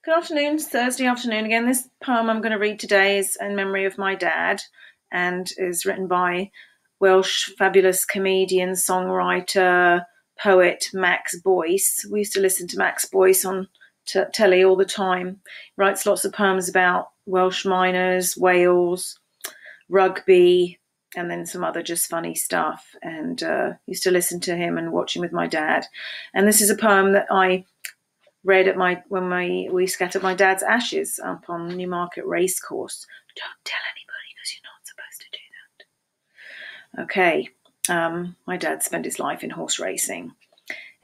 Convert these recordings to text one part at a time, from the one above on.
Good afternoon, it's Thursday afternoon again. This poem I'm going to read today is in memory of my dad and is written by Welsh fabulous comedian, songwriter, poet Max Boyce. We used to listen to Max Boyce on telly all the time. He writes lots of poems about Welsh miners, Wales, rugby, and then some other just funny stuff. And used to listen to him and watch him with my dad. And this is a poem that I read at we scattered my dad's ashes up on Newmarket Racecourse. Don't tell anybody because you're not supposed to do that. Okay, my dad spent his life in horse racing.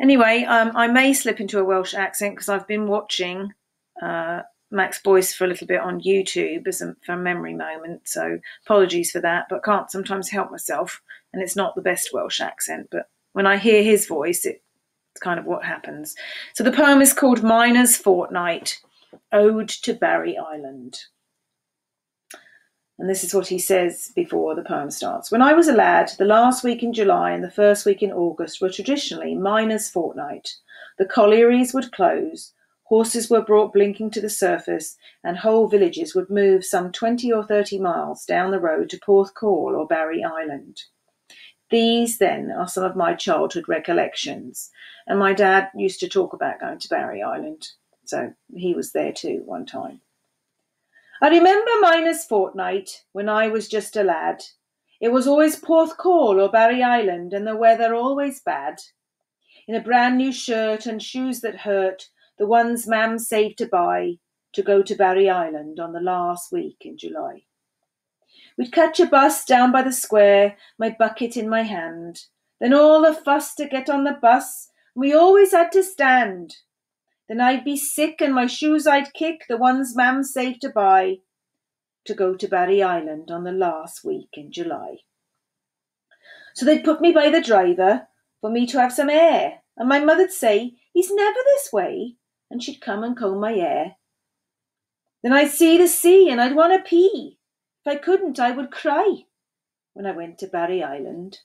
Anyway, I may slip into a Welsh accent because I've been watching Max Boyce for a little bit on YouTube for a memory moment. So apologies for that, but can't sometimes help myself. And it's not the best Welsh accent, but when I hear his voice, it's kind of what happens. So the poem is called Miner's Fortnight, Ode to Barry Island. And this is what he says before the poem starts. When I was a lad, the last week in July and the first week in August were traditionally Miner's Fortnight. The collieries would close, horses were brought blinking to the surface, and whole villages would move some 20 or 30 miles down the road to Porthcawl or Barry Island. These, then, are some of my childhood recollections. And my dad used to talk about going to Barry Island. So he was there too one time. I remember Miner's Fortnight when I was just a lad. It was always Porthcawl or Barry Island and the weather always bad. In a brand new shirt and shoes that hurt, the ones Mam saved to buy, to go to Barry Island on the last week in July. We'd catch a bus down by the square, my bucket in my hand. Then all the fuss to get on the bus, and we always had to stand. Then I'd be sick and my shoes I'd kick, the ones Mam saved to buy, to go to Barry Island on the last week in July. So they'd put me by the driver for me to have some air, and my mother'd say, "He's never this way," and she'd come and comb my hair. Then I'd see the sea and I'd want to pee. If I couldn't, I would cry when I went to Barry Island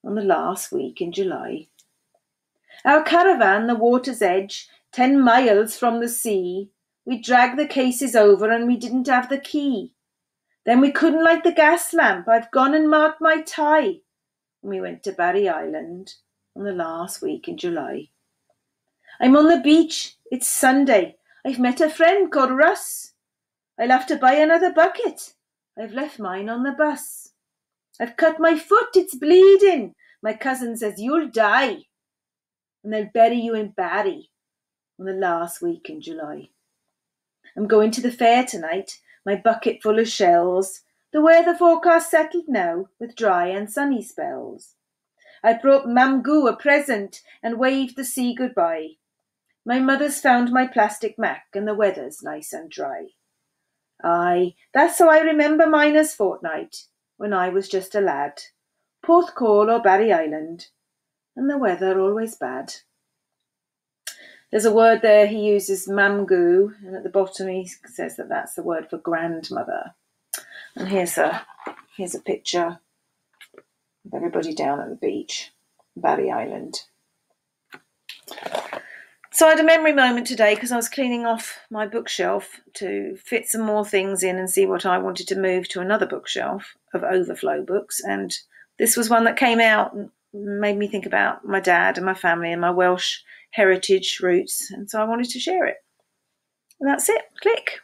on the last week in July. Our caravan, the water's edge, 10 miles from the sea, we'd drag the cases over and we didn't have the key. Then we couldn't light the gas lamp. I've gone and marked my tie when we went to Barry Island on the last week in July. I'm on the beach. It's Sunday. I've met a friend called Russ. I'll have to buy another bucket. I've left mine on the bus. I've cut my foot, it's bleeding. My cousin says you'll die. And they'll bury you in Barry on the last week in July. I'm going to the fair tonight, my bucket full of shells. The weather forecast settled now with dry and sunny spells. I brought Mam Goo a present and waved the sea goodbye. My mother's found my plastic mac and the weather's nice and dry. Aye, that's how I remember Miner's Fortnight, when I was just a lad. Porthcawl or Barry Island, and the weather always bad. There's a word there he uses, mamgoo, and at the bottom he says that that's the word for grandmother. And here's a picture of everybody down at the beach, Barry Island. So I had a memory moment today because I was cleaning off my bookshelf to fit some more things in and see what I wanted to move to another bookshelf of overflow books. And this was one that came out and made me think about my dad and my family and my Welsh heritage roots. And so I wanted to share it. And that's it. Click.